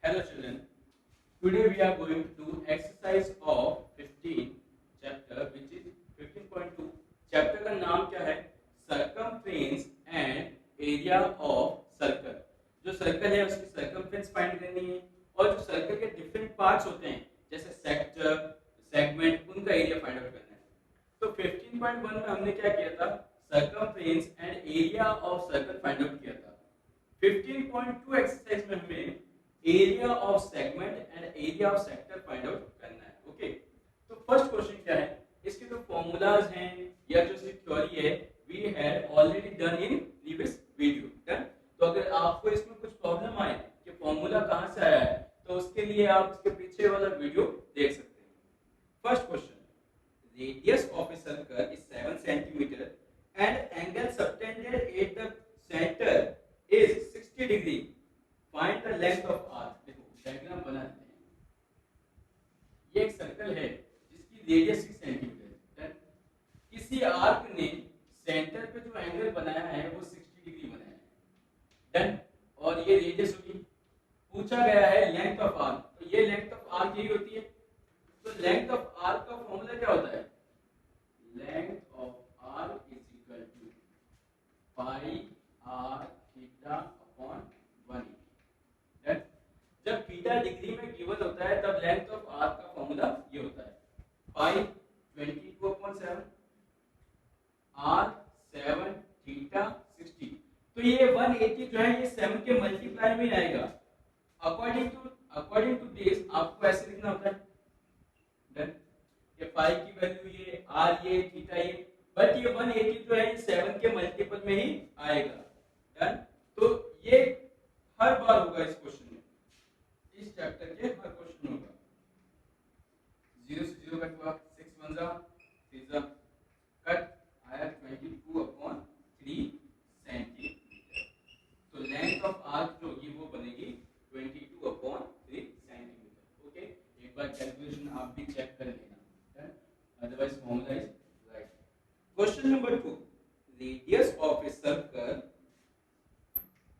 Hello children, today we are going to do exercise of 15 chapter which is 15.2. Chapter का नाम क्या है? Circumference and area of circle. जो circle है उसकी circumference फाइंड करनी है और जो सर्कल के डिफरेंट पार्ट्स होते हैं जैसे सेक्टर, सेगमेंट, उनका एरिया फाइंड आउट करना है। तो 15.1 में हमने क्या किया था? Circumference and area of circle find out किया था। 15.2 एक्सरसाइज में हमें area of segment and area of sector find out करना है। ओके, तो फर्स्ट क्वेश्चन क्या है? इसके जो फॉर्मूलाज हैं या जो इसकी थ्योरी है we had already done in previous video. Done. तो अगर आपको इसमें कुछ प्रॉब्लम आए कि फॉर्मूला कहां से आया है तो उसके लिए आप इसके पीछे वाला वीडियो देख सकते हैं। First question, radius of a circle is 7 centimetre and angle subtended at the centre is 60 degree. Find the length of arc. देखो डायग्राम बना लेते हैं। ये एक सर्कल है जिसकी रेडियस 6 सेंटीमीटर है। किसी आर्क ने सेंटर पे जो एंगल बनाया है वो 60 डिग्री बनाया है। डन। और ये रेडियस होगी। पूछा गया है लेंथ ऑफ आर्क, तो ये लेंथ ऑफ आर्क यही होती है। तो लेंथ ऑफ आर्क का फॉर्मूला क्या होता है? Length of arc is equal to pi r theta upon 180। जब थीटा डिग्री में गिवन होता है तब लेंथ ऑफ आर्क का फॉर्मूला ये होता है पाई 22/7 आर 7 थीटा 60। तो ये 180 जो है ये 7 के मल्टीप्लाई में आएगा। अकॉर्डिंग टू दिस आपको ऐसे लिखना होता है। डन। ये पाई की वैल्यू ये आर ये थीटा ये, बट ये 180 जो है ये 7 के मल्टीपल में ही आएगा। डन। तो ये हर बार होगा इस क्वेश्चन में, इस चैप्टर के हर क्वेश्चन होगा। 0 से 0 कट हुआ, 6 1 जा 3 जा कट आया 22/3 सेंटीमीटर। तो लेंथ ऑफ आर्क जो होगी वो बनेगी 22/3 सेंटीमीटर। ओके, एक बार कैलकुलेशन आप भी चेक कर लेना, otherwise formula is right. Question number 2, radius of a circle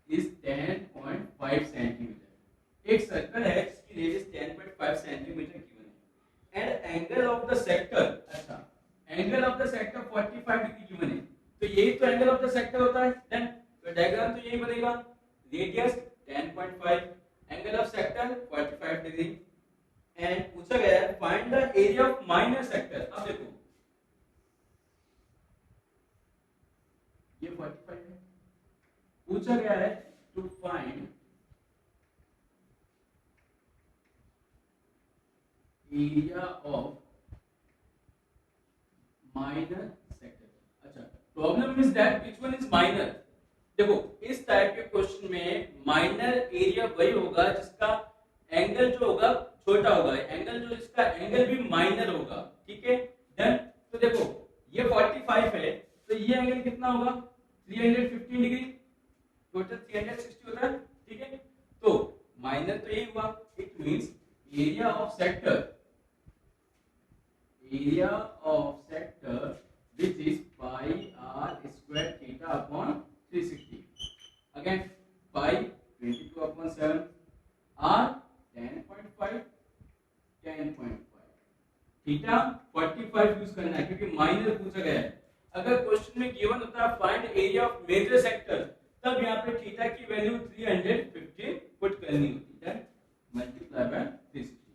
is 10.5 centimetre. एक सर्कल है जिसकी रेडियस 10.5 सेंटीमीटर गिवन है and angle of the sector, अच्छा angle of the sector 45 degree given है। तो यही तो एंगल ऑफ द सेक्टर होता है। देन तो डायग्राम तो यही बनेगा, radius 10.5 angle of sector 45 degree and पूछा गया है find the area of minor sector. अब देखो ये 45 है, पूछा गया है to find area of minor sector. अच्छा, problem is that which one is minor. देखो इस टाइप के क्वेश्चन में माइनर एरिया वही होगा जिसका एंगल जो होगा छोटा होगा, एंगल जो जिसका एंगल भी माइनर होगा। ठीक है। डन। तो देखो ये 45 है तो ये एंगल कितना होगा? 315 डिग्री, टोटल 360 होता है। ठीक है। तो माइनर तो यही हुआ, it means area of sector which is pi r square theta upon 360, again pi 22/7 r 10.5 theta 45 use करना है क्योंकि माइनर पूछा गया है। अगर क्वेश्चन में गिवन होता है find area of major sector तब यहाँ पे थीटा की वैल्यू 315 पुट करनी होती है। मल्टीप्लाई बाय 360,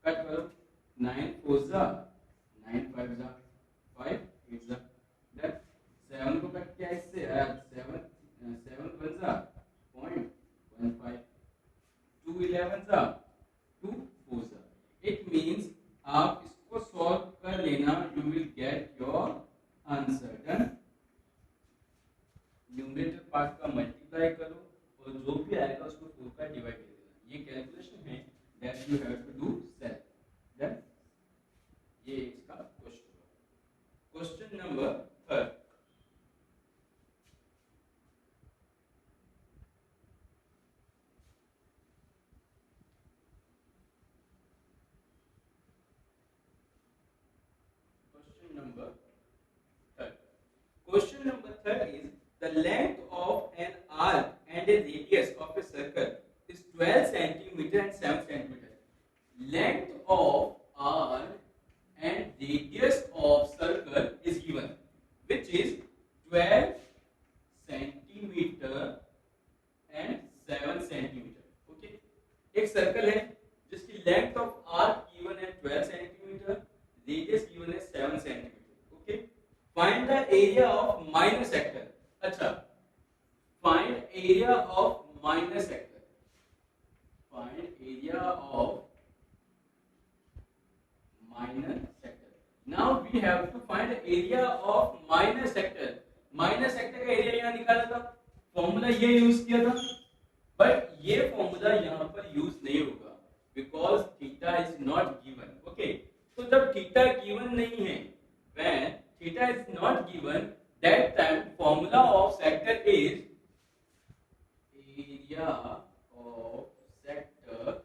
कट करो 9 4 जा 9 5 जा 5 8 जा। देन 7 को कट किया इससे 7 1 जा 0.15 2 11 जा 2 4 जा। इट मींस आप इसको सॉल्व कर लेना, you will get your answer. Done. Numerator part का मल्टीप्लाई करो और जो भी आएगा उसको 4 का डिवाइड कर देना। ये कैलकुलेशन है that you have to do self. Done. ये इसका क्वेश्चन होगा। Question number 3, Question number 3 is the length of an arc and a radius of a circle is 12 centimeter and 7 centimeter. Length of arc and radius of circle is given, which is 12 centimeter and 7 centimeter. Okay, एक circle है जिसकी length of arc given है 12 centimetre, radius given है 7 centimetre. Okay, find the area of minor sector. अच्छा, find area of minor sector. Find area of minor sector. Now we have to find area of minor sector. Minor sector का area यहाँ निकाला था, formula ये use किया था, but ये formula यहाँ पर यूज नहीं होगा because theta is not given. Okay, तो जब थीटा गिवन नहीं है, when theta is not given, that time formula of sector is area of sector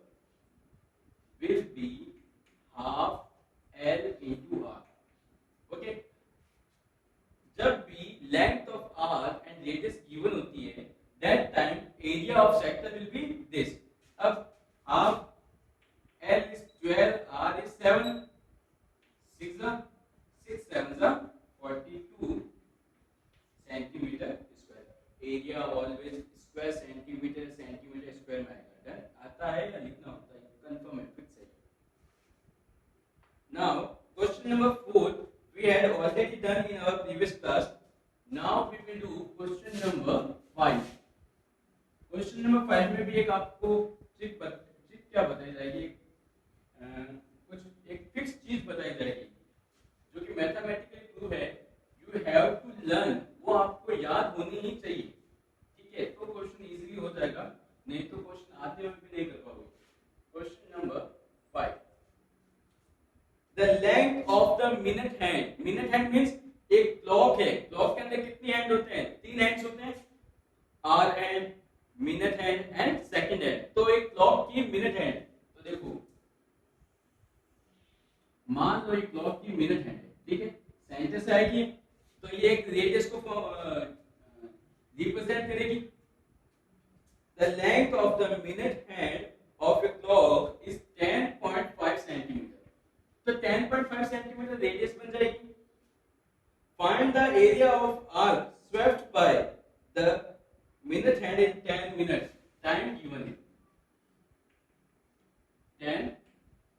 will be half L into R. Okay, जब भी length of arc and radius given होती है, that time area of sector will be this. अब half L is 12, R is 7, 6 7 42 centimeter square. Area always square centimeter square में आएगा. आता है या लिखना होता है? कंफर्म है, फिक्स है. Now, question number 4 we had already done in our previous class. Now we will do question number 5. Question number 5 में भी एक आपको ट्रिक क्या बताई जाएगी, कुछ एक फिक्स चीज बताई जाएगी जो कि मैथमेटिकली प्रूव है. यू हैव टू लर्न, वो आपको याद होनी ही चाहिए. ठीक है, तो क्वेश्चन इजीली हो जाएगा, नहीं तो क्वेश्चन आते हुए भी नहीं कर पाओगे. Question number 5. The length of the minute hand. Minute hand means एक क्लॉक है, क्लॉक के अंदर कितनी हैंड होते हैं? 3 हैंड्स होते हैं, hour hand, minute hand and second hand. तो एक क्लॉक की मिनट हैंड, तो देखो मान लो एक क्लॉक की मिनट हैंड है, ठीक है, सेंटर से आएगी तो ये एक रेडियस को रिप्रेजेंट करेगी. The length of the minute hand of a clock is 10.5 centimeter. तो 10.5 सेंटीमीटर रेडियस बन जाएगी. Find the area of arc swept by the minute hand in 10 minutes. Time given है 10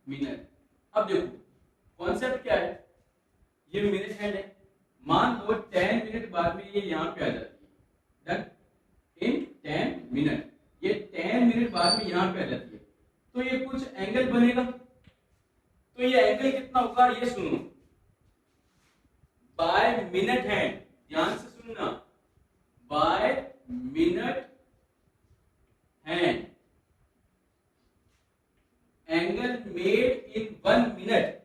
मिनट. अब देखो कॉन्सेप्ट क्या है, ये मिनट हैंड है, मान लो 10 मिनट बाद में ये यहाँ पे आ जाती है. डन, इन 10 मिनट, ये 10 मिनट बाद में यहाँ पे आ जाती है, तो ये कुछ एंगल बनेगा. तो ये एंगल कितना होगा, ये सुनो, बाय मिनट हैंड, ध्यान से सुनना, bye minute hand angle made in 1 minute.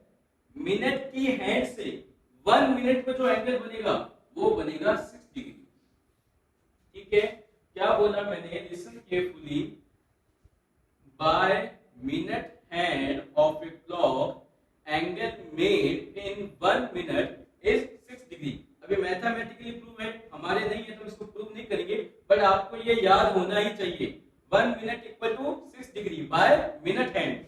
Minute की हैंड से 1 मिनट में जो एंगल बनेगा वो बनेगा 6 डिग्री. ठीक है, क्या बोला मैंने, listen carefully. Bye minute hand of a clock angle made in 1 minute is 6 degree. अभी मैथमेटिकली प्रूव है, हमारे नहीं है तो इसको प्रूव नहीं करेंगे, बट आपको ये याद होना ही चाहिए. 1 minute equal to 6 degree by minute hand.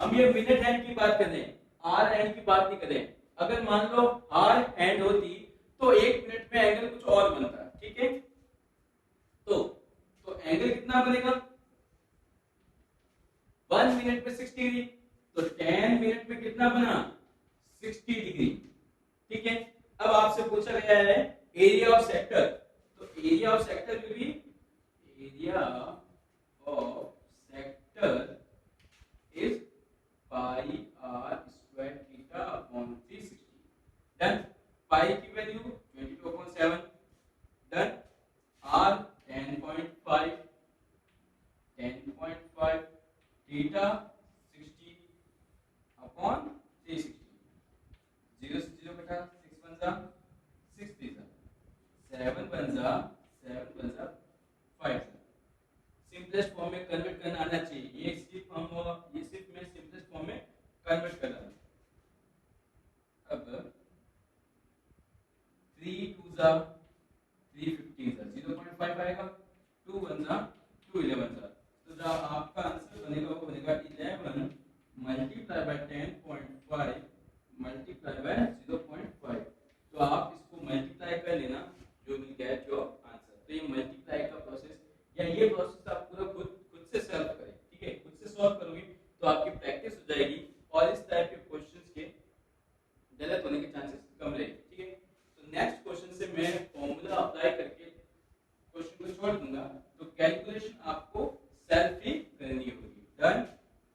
हम ये मिनट हैंड की बात कर रहे हैं, आर हैंड की बात नहीं कर रहे हैं. अगर मान लो आर हैंड होती तो 1 मिनट में एंगल कुछ और बनता. ठीक है, तो एंगल कितना बनेगा, 1 मिनट में 6 डिग्री, तो 10 मिनट में कितना बना, 60 डिग्री. ठीक है, अब आपसे पूछा गया है एरिया ऑफ सेक्टर. तो area of sector will be area of sector is pi r square theta upon 360. Done, pi की value 22/7. Done, r 10.5 theta 60 upon 360. 0 से 0 बेटा, 6 बन जा 6 3 7 बन जा 5. सिंपलेस्ट फॉर्म में कन्वर्ट करना आना चाहिए. ये सिर्फ मैं सिंपलेस्ट फॉर्म में कन्वर्ट कर रहा हूं. अब 3 2 जा 3 15 जा 0.5 आएगा, 2 1 जा 2 11 जा. तो जब आपका ये प्रोसेस आप पूरा खुद खुद से सॉल्व करें, ठीक है। खुद से सॉल्व करोगे तो आपकी प्रैक्टिस हो जाएगी और इस टाइप के क्वेश्चंस के गलत होने के चांसेस कम रहेंगे, ठीक है। तो नेक्स्ट क्वेश्चन से मैं फॉर्मूला अप्लाई करके क्वेश्चन को छोड़ दूंगा, तो कैलकुलेशन आपको सेल्फ ही करनी होगी। डन,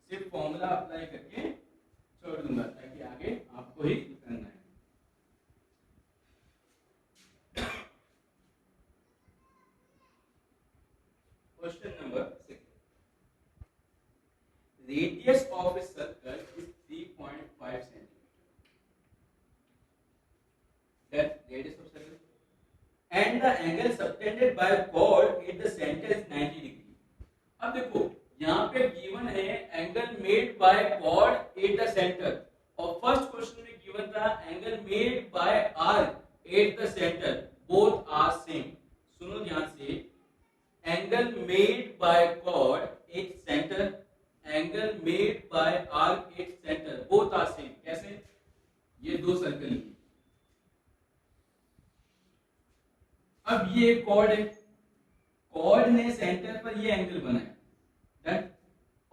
सिर्फ फॉर्मूला अप्लाई करके छोड़ दूंगा ताकि आगे आपको ही करना है। Question number 6, radius of a circle is 3.5 centimeter. That radius of circle and the angle subtended by chord at the center is 90 degree. अब देखो यहाँ पे गिवन है angle made bye chord at the center और first question में given था angle made bye arc at the center, both are same. सुनो ध्यान से, angle made bye chord at center, angle made bye arc at center, both are same. कैसे? ये दो circle हैं, अब ये कॉर्ड है, कॉर्ड ने सेंटर पर ये एंगल बनाया, डन,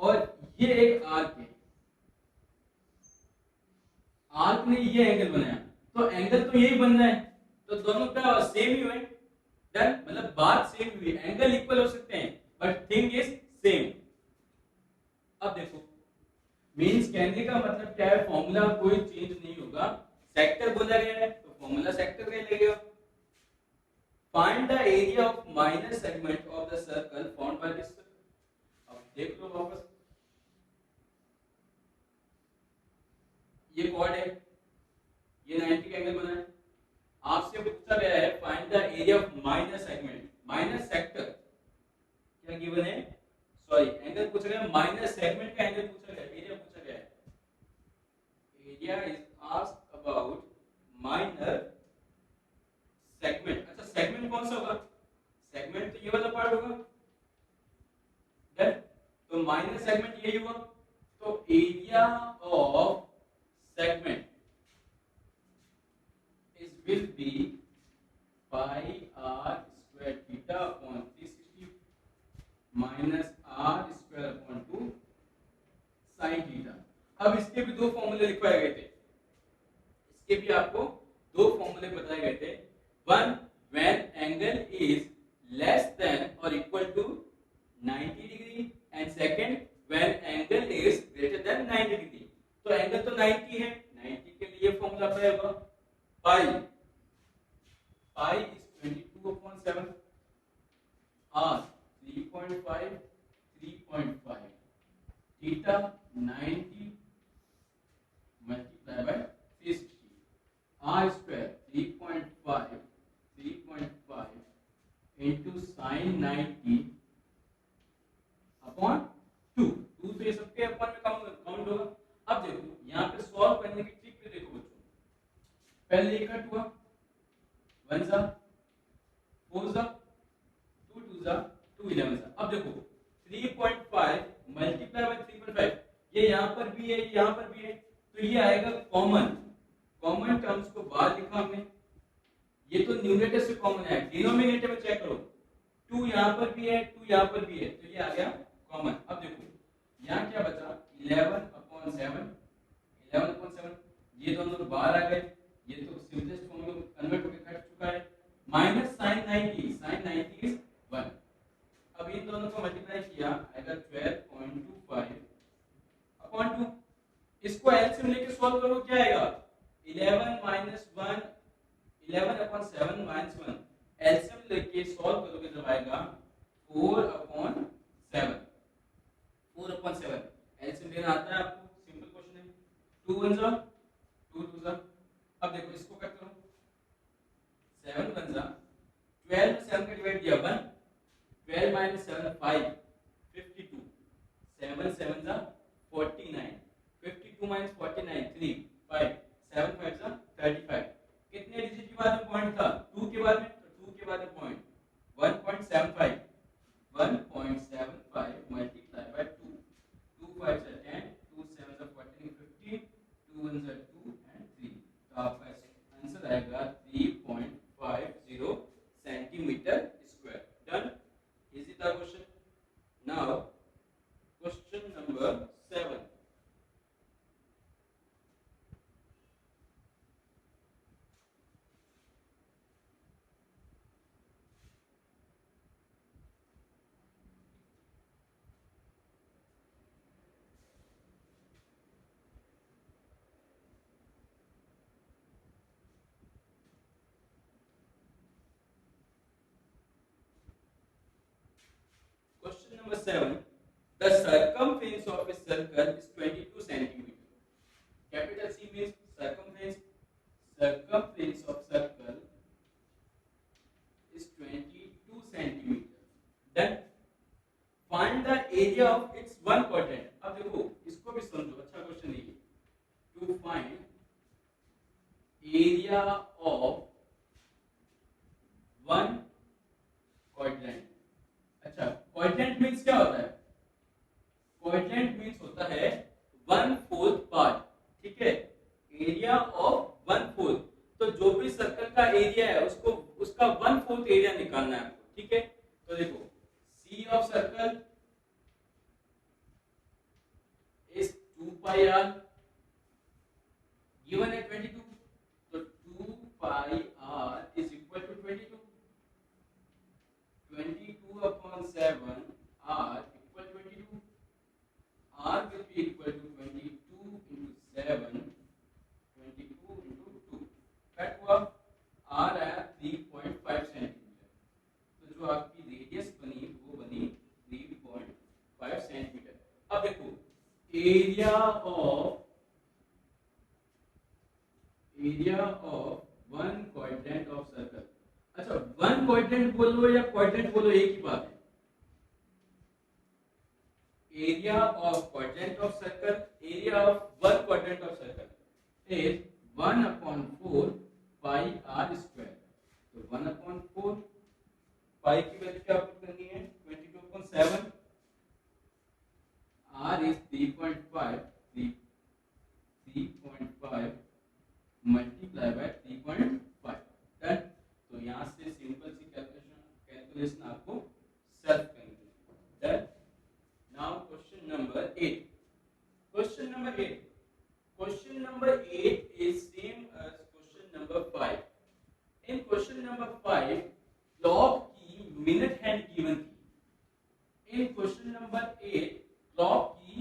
और ये एक आर्क है, आर्क ने ये एंगल बनाया, तो एंगल तो यही बन रहा है, तो दोनों का सेम ही हुए, डन, मतलब बात सेम हुई, एंगल इक्वल हो सकते हैं बट थिंग इज सेम। अब देखो मींस कहने का मतलब क्या है, फॉर्मूला कोई चेंज नहीं होगा, सेक्टर बोला गया है तो फॉर्मूला सेक्टर का ही लगेगा। Find the area of minor segment of the circle formed by this circle. अब देख लो वापस, ये कॉर्ड है, ये 90 का एंगल बना है, आपसे पूछा गया है find the area of minor segment, minor sector क्या गिवन है, सॉरी एंगल पूछा गया, माइनर सेगमेंट का एंगल पूछा गया, एरिया पूछा गया है, area is asked about minor segment. अच्छा सेगमेंट कौन सा होगा, सेगमेंट तो ये वाला पार्ट होगा, डन, तो माइनर सेगमेंट यही हुआ, तो area of segment is will be pi r square theta upon 360 minus r square upon 2 sine theta. अब इसके भी दो फॉर्मूले लिखवाए गए थे, इसके भी आपको दो फॉर्मूले बताए गए थे, one when angle is less than or equal to 90 degree and second when angle is greater than 90 degree। तो एंगल तो 90 है, 90 के लिए फॉर्मूला क्या होगा, पाई, पाई is 22/7 r 3.5 3.5 theta 90 multiplied by 360 r square 3.5 into sin 90 upon 2, 2 तो ये सबके अपॉन में काउंट होगा। अब देखो यहाँ पे सॉल्व करने की ट्रिक भी देखो बच्चों, पहले ये कट हुआ, 1 सा 4 सा 2 2 सा 2 11 सा। अब देखो 3.5 मल्टीप्लाई बाय 3.5, ये यहाँ पर भी है, यहाँ पर भी है, तो ये आएगा कॉमन, कॉमन टर्म्स को बाहर लिखा हमने, ये तो न्यूमरेटर से कॉमन है, डिनोमिनेटर में चेक करो, 2 यहाँ पर भी है 2 यहाँ पर भी है, तो ये आ गया कॉमन। अब देखो यहाँ क्या बचा, 11/7, 11/7, ये दोनों बाहर आ गए, ये तो सिंपलेस्ट फॉर्म में कन्वर्ट होकर कट चुका है, माइनस sin 90, sin 90 इज 1। अब इन दोनों को मल्टीप्लाई किया आएगा 12.25 अपॉन 2, इसको एलसीएम लेके सॉल्व करो, क्या आएगा 11 माइनस 1 11/7 माइनस 1, एलसीएम लेके सॉल्व करोगे जब आएगा 4/7, 4/7 एलसीएम लेना आता है आपको, सिंपल क्वेश्चन है, 2 1 जा 2 2 जा। अब देखो इसको कट करो, 7 1 जा 12 में 7 का डिवाइड दिया 1, 12 माइनस 7 5 52, 7 7 जा 49, 52 माइनस 49 3 5 7 5 जा 35, कितने डिजिट के बाद में पॉइंट था, 2 के बाद में, तो 2 के बाद में पॉइंट 1.75 मल्टीप्लाई बाय 2, 2 5 से 10, 2 7 से 14 15, 2 1 से 2 एंड 3, तो आपका आंसर आएगा 3.50 सेंटीमीटर स्क्वायर। डन, इजी था question. 7, the circumference of a circle is 22 centimeter. Capital C means circumference. Circumference of circle is 22 centimeter. Then find the area of its one quadrant. अब देखो इसको भी समझो, अच्छा क्वेश्चन है ये. To find area of one quadrant. अच्छा, quadrant means क्या होता है? Quadrant means होता है 1/4 पार्ट. ठीक है, एरिया ऑफ 1/4. तो जो भी सर्कल का एरिया है उसको उसका 1/4 एरिया निकालना है आपको. ठीक है, तो देखो C of circle is 2 pi r, given है 22, तो 2 pi r is equal to 22. 22 upon 7 r equal 22. R will be equal to 22 into 7, 22 into 2. Cut हुआ, R आया 3.5 सेंटीमीटर. तो जो आपकी रेडियस बनी वो बनी 3.5 सेंटीमीटर. अब देखो area of one quadrant of circle. अच्छा, वन क्वाड्रेंट बोलो या क्वाड्रेंट बोलो एक ही बात है. Area of quadrant of circle, area of one quadrant of circle is 1/4 pi r square. तो 1/4 पाई की वैल्यू क्या पुट करनी है? 22/7. R is 3.5 multiply by 3.5. Done. तो यहां से सिंपल सी कैलकुलेशन आपको सॉल्व करनी है. Done. Now question number 8. Question number 8. Question number 8 is same as question number 5. In question number 5, clock की मिनट हैंड गिवन थी. In question number 8, clock की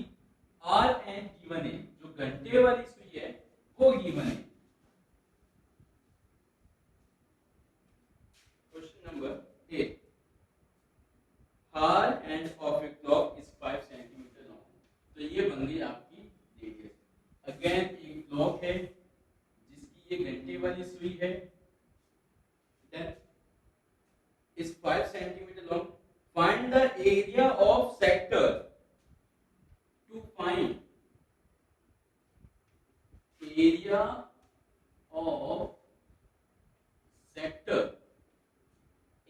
आर हैंड गिवन है. जो घंटे वाली सुई है वो गिवन है. Question number 8. Hour hand of a clock is 5 centimeter long. तो ये बन गई आपकी रेडियस. अगेन एक क्लॉक है जिसकी ये घंटे वाली सुई है. Then is 5 centimeter long. Find the area of sector. To find area of sector.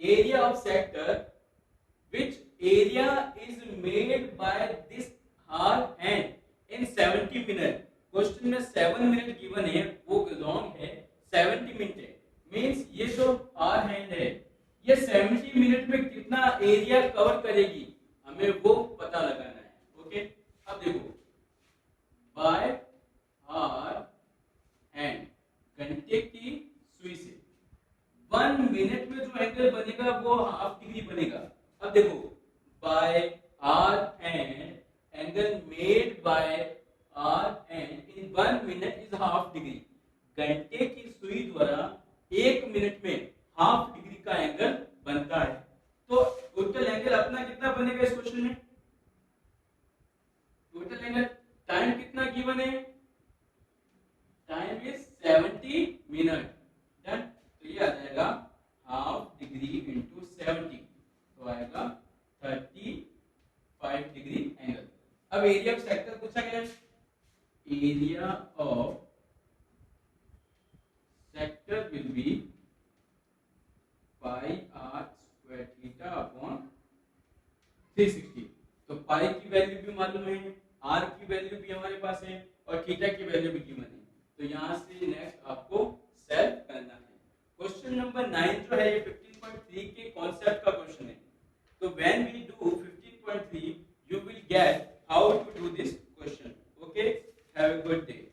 Area of sector, which area is made by this hour hand in 70 minutes. Question में 7 minute given है, वो लॉन्ग है 70 minute है. Means ये जो are hand है ये 70 minute में कितना एरिया कवर करेगी हमें वो पता लगाना है. ओके, अब देखो बाय आर हैंड घंटे की सुई से 1 मिनट में जो एंगल बनेगा वो हाफ डिग्री बनेगा. अब देखो by hour hand angle made by hour hand in 1 minute is half degree. घंटे की सुई द्वारा 1 मिनट में हाफ डिग्री का एंगल बनता है. तो टोटल एंगल अपना कितना बनेगा इस क्वेश्चन में? टोटल एंगल टाइम कितना गिवन है? Time is 70 minute. डन. तो ये आ जाएगा हाफ डिग्री इंटू 70, तो आएगा 35 डिग्री एंगल. अब एरिया ऑफ सेक्टर पूछा गया है. Area of sector will be pi r square theta upon 360. तो पाई की वैल्यू भी मालूम है, आर की वैल्यू भी हमारे पास है और थीटा की वैल्यू भी गिवन है. तो यहां से नेक्स्ट आपको सॉल्व करना है. क्वेश्चन नंबर 9 जो है ये 15.3 के कॉन्सेप्ट का क्वेश्चन है. तो when we do 15.3 you will get how to do this question. Okay, have a good day.